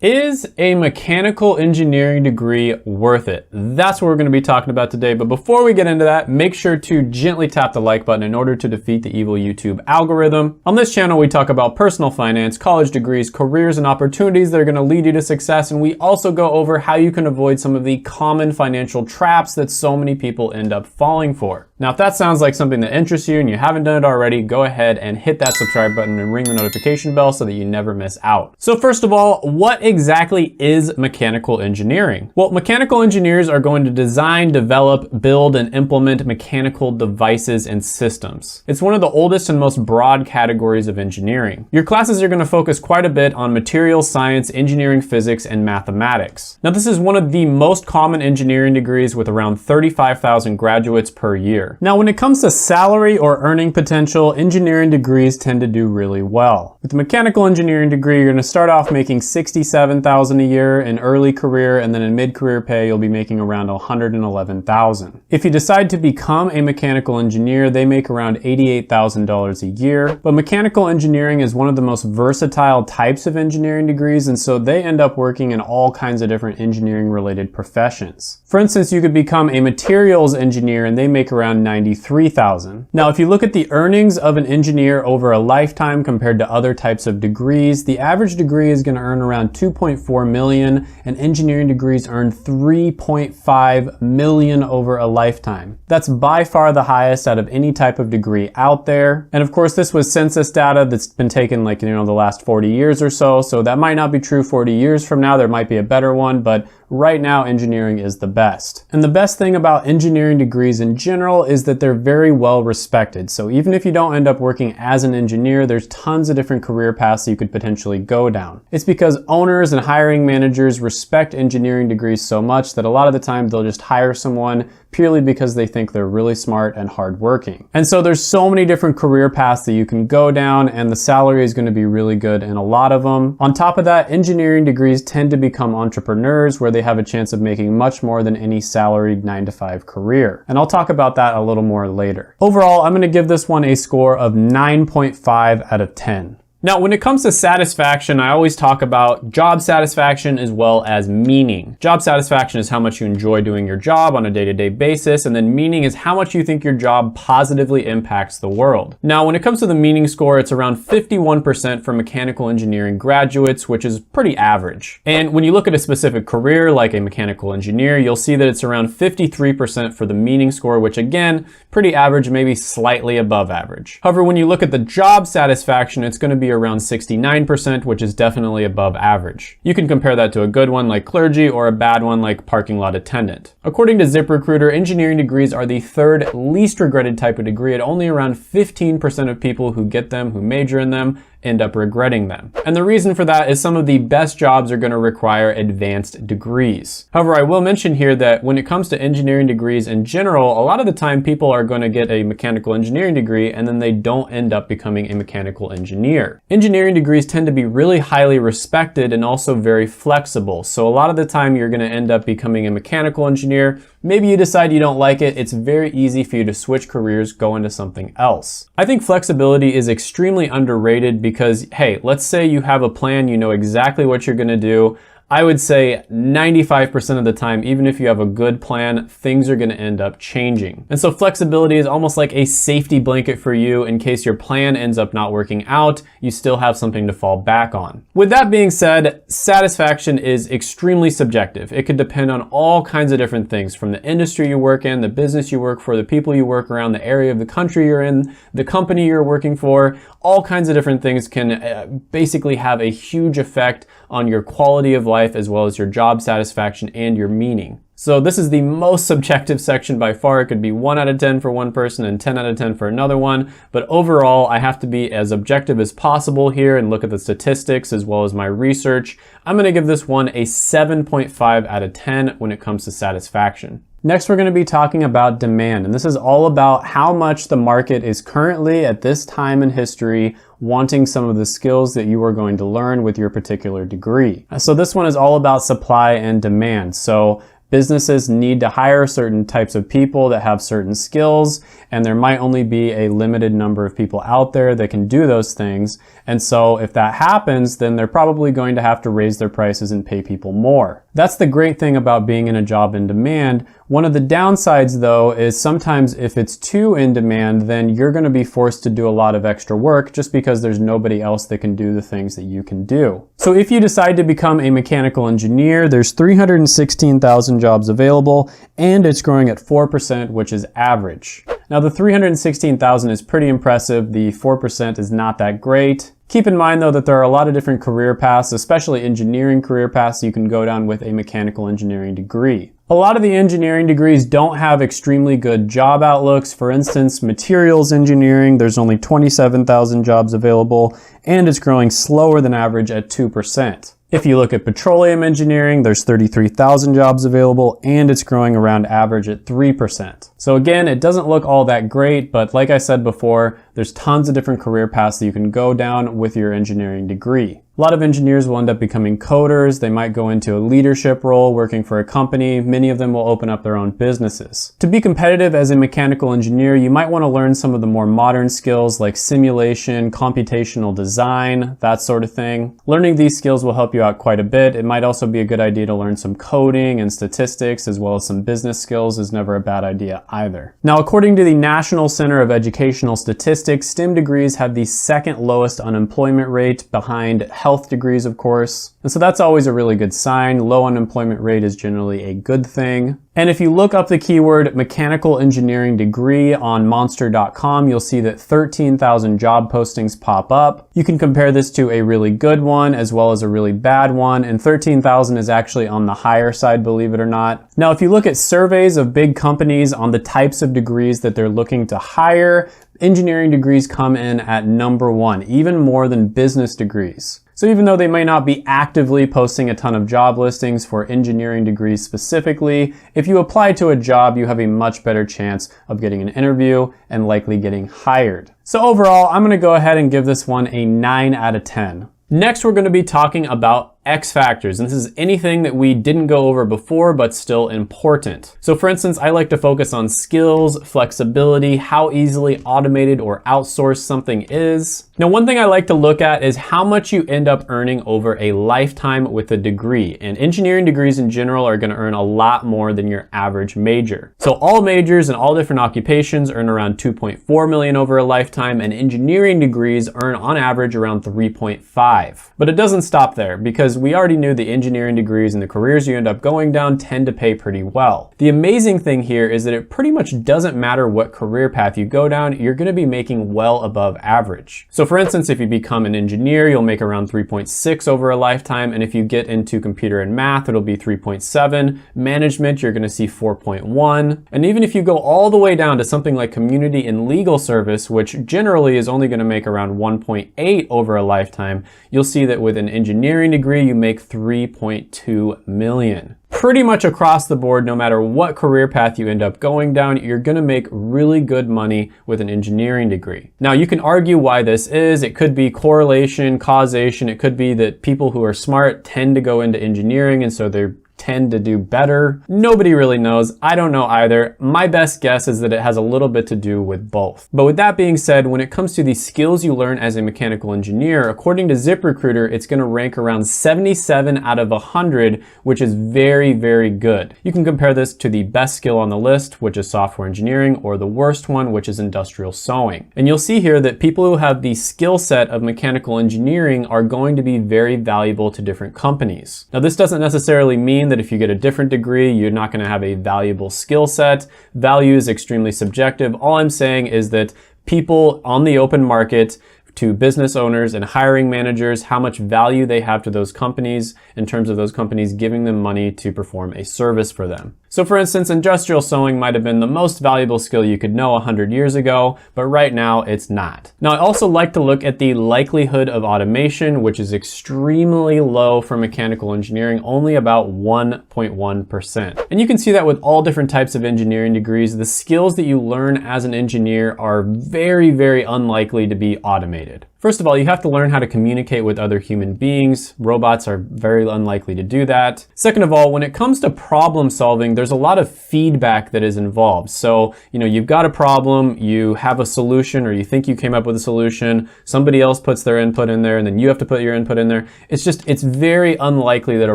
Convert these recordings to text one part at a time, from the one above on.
Is a mechanical engineering degree worth it? That's what we're going to be talking about today. But before we get into that, make sure to gently tap the like button in order to defeat the evil YouTube algorithm. On this channel, we talk about personal finance, college degrees, careers, and opportunities that are going to lead you to success. And we also go over how you can avoid some of the common financial traps that so many people end up falling for. Now, if that sounds like something that interests you and you haven't done it already, go ahead and hit that subscribe button and ring the notification bell so that you never miss out. So first of all, what exactly is mechanical engineering? Well, mechanical engineers are going to design, develop, build, and implement mechanical devices and systems. It's one of the oldest and most broad categories of engineering. Your classes are going to focus quite a bit on materials science, engineering, physics, and mathematics. Now, this is one of the most common engineering degrees with around 35,000 graduates per year. Now, when it comes to salary or earning potential, engineering degrees tend to do really well. With a mechanical engineering degree, you're going to start off making $67,000 a year in early career, and then in mid-career pay, you'll be making around $111,000. If you decide to become a mechanical engineer, they make around $88,000 a year. But mechanical engineering is one of the most versatile types of engineering degrees, and so they end up working in all kinds of different engineering-related professions. For instance, you could become a materials engineer, and they make around $93,000. Now, if you look at the earnings of an engineer over a lifetime compared to other types of degrees, the average degree is going to earn around $2.4 million, and engineering degrees earn $3.5 million over a lifetime. That's by far the highest out of any type of degree out there. And of course, this was census data that's been taken the last 40 years or so. So that might not be true 40 years from now. There might be a better one, but right now, engineering is the best. And the best thing about engineering degrees in general is that they're very well respected. So even if you don't end up working as an engineer, there's tons of different career paths you could potentially go down. It's because owners and hiring managers respect engineering degrees so much that a lot of the time they'll just hire someone purely because they think they're really smart and hardworking. And so there's so many different career paths that you can go down, and the salary is going to be really good in a lot of them. On top of that, engineering degrees tend to become entrepreneurs where they have a chance of making much more than any salaried 9-to-5 career. And I'll talk about that a little more later. Overall, I'm going to give this one a score of 9.5 out of 10. Now, when it comes to satisfaction, I always talk about job satisfaction as well as meaning. Job satisfaction is how much you enjoy doing your job on a day-to-day basis, and then meaning is how much you think your job positively impacts the world. Now, when it comes to the meaning score, it's around 51% for mechanical engineering graduates, which is pretty average. And when you look at a specific career like a mechanical engineer, you'll see that it's around 53% for the meaning score, which again, pretty average, maybe slightly above average. However, when you look at the job satisfaction, it's going to be around 69%, which is definitely above average. You can compare that to a good one like clergy or a bad one like parking lot attendant. According to ZipRecruiter, engineering degrees are the third least regretted type of degree, at only around 15% of people who get them, who major in them, end up regretting them. And the reason for that is some of the best jobs are going to require advanced degrees. However, I will mention here that when it comes to engineering degrees in general, a lot of the time people are going to get a mechanical engineering degree and then they don't end up becoming a mechanical engineer. Engineering degrees tend to be really highly respected and also very flexible. So a lot of the time you're going to end up becoming a mechanical engineer. Maybe you decide you don't like it. It's very easy for you to switch careers, go into something else. I think flexibility is extremely underrated because, hey, let's say you have a plan, you know exactly what you're going to do. I would say 95% of the time, even if you have a good plan, things are going to end up changing. And so flexibility is almost like a safety blanket for you in case your plan ends up not working out, you still have something to fall back on. With that being said, satisfaction is extremely subjective. It could depend on all kinds of different things, from the industry you work in, the business you work for, the people you work around, the area of the country you're in, the company you're working for. All kinds of different things can basically have a huge effect on your quality of life as well as your job satisfaction and your meaning. So this is the most subjective section by far. It could be 1 out of 10 for one person and 10 out of 10 for another one. But overall, I have to be as objective as possible here and look at the statistics as well as my research. I'm going to give this one a 7.5 out of 10 when it comes to satisfaction. Next, we're going to be talking about demand, and this is all about how much the market is currently at this time in history wanting some of the skills that you are going to learn with your particular degree. So this one is all about supply and demand. So businesses need to hire certain types of people that have certain skills, and there might only be a limited number of people out there that can do those things. And so if that happens, then they're probably going to have to raise their prices and pay people more. That's the great thing about being in a job in demand. One of the downsides though is sometimes if it's too in demand, then you're going to be forced to do a lot of extra work just because there's nobody else that can do the things that you can do. So if you decide to become a mechanical engineer, there's 316,000 jobs available, and it's growing at 4%, which is average. Now the 316,000 is pretty impressive. The 4% is not that great. Keep in mind though that there are a lot of different career paths, especially engineering career paths you can go down with a mechanical engineering degree. A lot of the engineering degrees don't have extremely good job outlooks. For instance, materials engineering, there's only 27,000 jobs available, and it's growing slower than average at 2%. If you look at petroleum engineering, there's 33,000 jobs available, and it's growing around average at 3%. So again, it doesn't look all that great, but like I said before, there's tons of different career paths that you can go down with your engineering degree. A lot of engineers will end up becoming coders. They might go into a leadership role working for a company. Many of them will open up their own businesses. To be competitive as a mechanical engineer, you might want to learn some of the more modern skills like simulation, computational design, that sort of thing. Learning these skills will help you out quite a bit. It might also be a good idea to learn some coding and statistics as well as some business skills is never a bad idea either. Now, according to the National Center of Educational Statistics, STEM degrees have the second lowest unemployment rate behind health degrees, of course. And so that's always a really good sign. Low unemployment rate is generally a good thing. And if you look up the keyword mechanical engineering degree on monster.com, you'll see that 13,000 job postings pop up. You can compare this to a really good one as well as a really bad one, and 13,000 is actually on the higher side, believe it or not. Now, if you look at surveys of big companies on the types of degrees that they're looking to hire, engineering degrees come in at number one, even more than business degrees. So even though they may not be actively posting a ton of job listings for engineering degrees specifically, if you apply to a job, you have a much better chance of getting an interview and likely getting hired. So overall, I'm gonna go ahead and give this one a 9 out of 10. Next, we're gonna be talking about X factors, and this is anything that we didn't go over before but still important. So for instance, I like to focus on skills, flexibility, how easily automated or outsourced something is. Now, one thing I like to look at is how much you end up earning over a lifetime with a degree, and engineering degrees in general are going to earn a lot more than your average major. So all majors and all different occupations earn around 2.4 million over a lifetime, and engineering degrees earn on average around 3.5. But it doesn't stop there, because we already knew the engineering degrees and the careers you end up going down tend to pay pretty well. The amazing thing here is that it pretty much doesn't matter what career path you go down, you're going to be making well above average. So for instance, if you become an engineer, you'll make around 3.6 over a lifetime, and if you get into computer and math, it'll be 3.7. Management, you're going to see 4.1. And even if you go all the way down to something like community and legal service, which generally is only going to make around 1.8 over a lifetime, you'll see that with an engineering degree, you make 3.2 million. Pretty much across the board, no matter what career path you end up going down, you're gonna make really good money with an engineering degree. Now, you can argue why this is. It could be correlation, causation. It could be that people who are smart tend to go into engineering, and so they're tend to do better. Nobody really knows. I don't know either. My best guess is that it has a little bit to do with both. But with that being said, when it comes to the skills you learn as a mechanical engineer, according to ZipRecruiter, it's going to rank around 77 out of 100, which is very, very good. You can compare this to the best skill on the list, which is software engineering, or the worst one, which is industrial sewing. And you'll see here that people who have the skill set of mechanical engineering are going to be very valuable to different companies. Now, this doesn't necessarily mean that if you get a different degree, you're not going to have a valuable skill set. Value is extremely subjective. All I'm saying is that people on the open market, to business owners and hiring managers, how much value they have to those companies in terms of those companies giving them money to perform a service for them. So for instance, industrial sewing might have been the most valuable skill you could know 100 years ago, but right now it's not. Now, I also like to look at the likelihood of automation, which is extremely low for mechanical engineering, only about 1.1%. And you can see that with all different types of engineering degrees, the skills that you learn as an engineer are very, very unlikely to be automated. First of all, you have to learn how to communicate with other human beings. Robots are very unlikely to do that. Second of all, when it comes to problem solving, there's a lot of feedback that is involved. So, you've got a problem, you have a solution, or you think you came up with a solution, somebody else puts their input in there, and then you have to put your input in there. It's very unlikely that a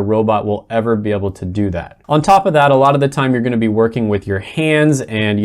robot will ever be able to do that. On top of that, a lot of the time you're going to be working with your hands and,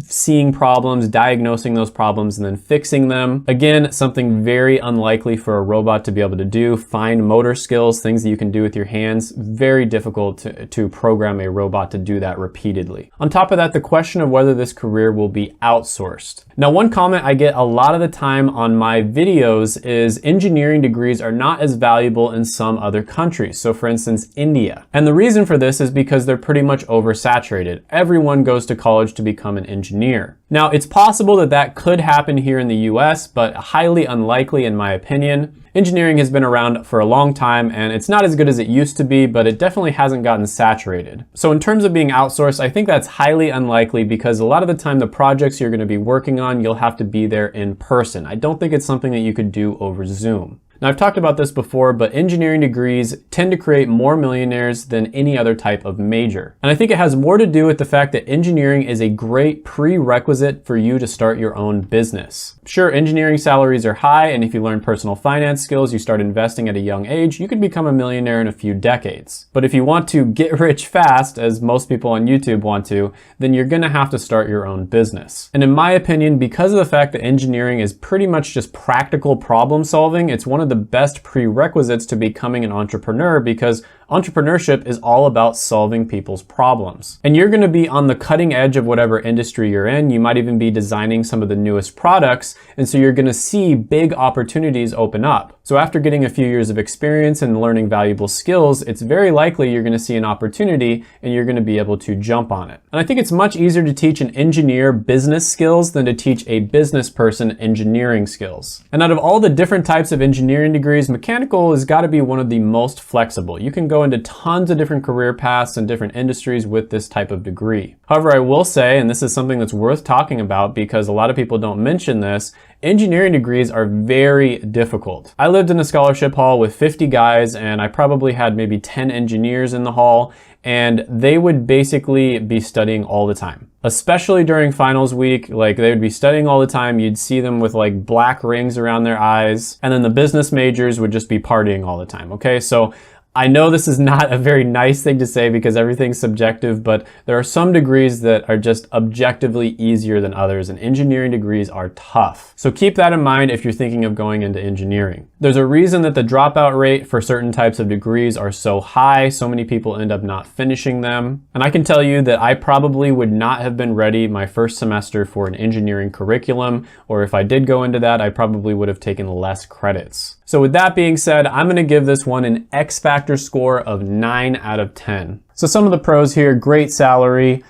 seeing problems, diagnosing those problems, and then fixing them. Again, something very unlikely for a robot to be able to do. Fine motor skills, things that you can do with your hands, very difficult to program a robot to do that repeatedly. On top of that, the question of whether this career will be outsourced. Now, one comment I get a lot of the time on my videos is engineering degrees are not as valuable in some other countries. So for instance, India. And the reason for this is because they're pretty much oversaturated. Everyone goes to college to become an engineer. Now, it's possible that that could happen here in the US, but highly unlikely in my opinion. Engineering has been around for a long time and it's not as good as it used to be, but it definitely hasn't gotten saturated. So in terms of being outsourced, I think that's highly unlikely because a lot of the time the projects you're going to be working on, you'll have to be there in person. I don't think it's something that you could do over Zoom. Now, I've talked about this before, but engineering degrees tend to create more millionaires than any other type of major. And I think it has more to do with the fact that engineering is a great prerequisite for you to start your own business. Sure, engineering salaries are high, and if you learn personal finance skills, you start investing at a young age, you could become a millionaire in a few decades. But if you want to get rich fast, as most people on YouTube want to, then you're gonna have to start your own business. And in my opinion, because of the fact that engineering is pretty much just practical problem solving, it's one of the best prerequisites to becoming an entrepreneur because entrepreneurship is all about solving people's problems. And you're gonna be on the cutting edge of whatever industry you're in. You might even be designing some of the newest products. And so you're gonna see big opportunities open up. So after getting a few years of experience and learning valuable skills, it's very likely you're gonna see an opportunity and you're gonna be able to jump on it. And I think it's much easier to teach an engineer business skills than to teach a business person engineering skills. And out of all the different types of engineering degrees, mechanical has gotta be one of the most flexible. You can go into tons of different career paths and different industries with this type of degree. However, I will say, and this is something that's worth talking about because a lot of people don't mention this, engineering degrees are very difficult. I lived in a scholarship hall with 50 guys and I probably had maybe 10 engineers in the hall, and they would basically be studying all the time. Especially during finals week, like they would be studying all the time. You'd see them with like black rings around their eyes, and then the business majors would just be partying all the time, okay? So I know this is not a very nice thing to say because everything's subjective, but there are some degrees that are just objectively easier than others, and engineering degrees are tough. So keep that in mind if you're thinking of going into engineering. There's a reason that the dropout rate for certain types of degrees are so high. So many people end up not finishing them. And I can tell you that I probably would not have been ready my first semester for an engineering curriculum, or if I did go into that, I probably would have taken less credits. So with that being said, I'm gonna give this one an X Factor score of 9 out of 10. So some of the pros here: great salary,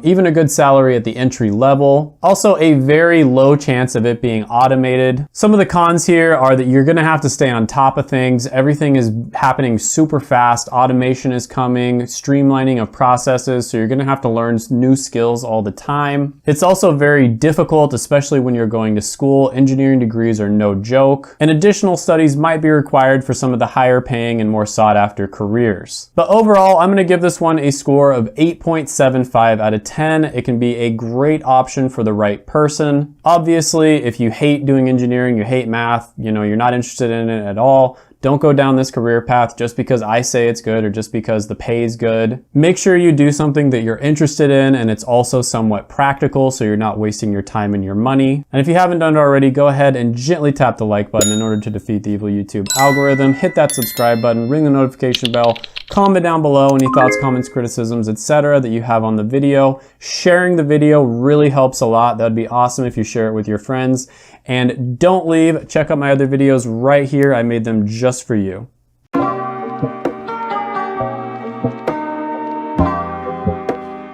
even a good salary at the entry level. Also a very low chance of it being automated. Some of the cons here are that you're gonna have to stay on top of things. Everything is happening super fast. Automation is coming, streamlining of processes, so you're gonna have to learn new skills all the time. It's also very difficult, especially when you're going to school. Engineering degrees are no joke. And additional studies might be required for some of the higher paying and more sought after careers. But overall, I'm gonna give this one a score of 8.75 out of 10. It can be a great option for the right person. Obviously, if you hate doing engineering, you hate math, you're not interested in it at all, don't go down this career path just because I say it's good or just because the pay is good. Make sure you do something that you're interested in and it's also somewhat practical so you're not wasting your time and your money. And if you haven't done it already, go ahead and gently tap the like button in order to defeat the evil YouTube algorithm. Hit that subscribe button, ring the notification bell, comment down below any thoughts, comments, criticisms, etc. that you have on the video. Sharing the video really helps a lot. That'd be awesome if you share it with your friends. And don't leave, check out my other videos right here. I made them just for you.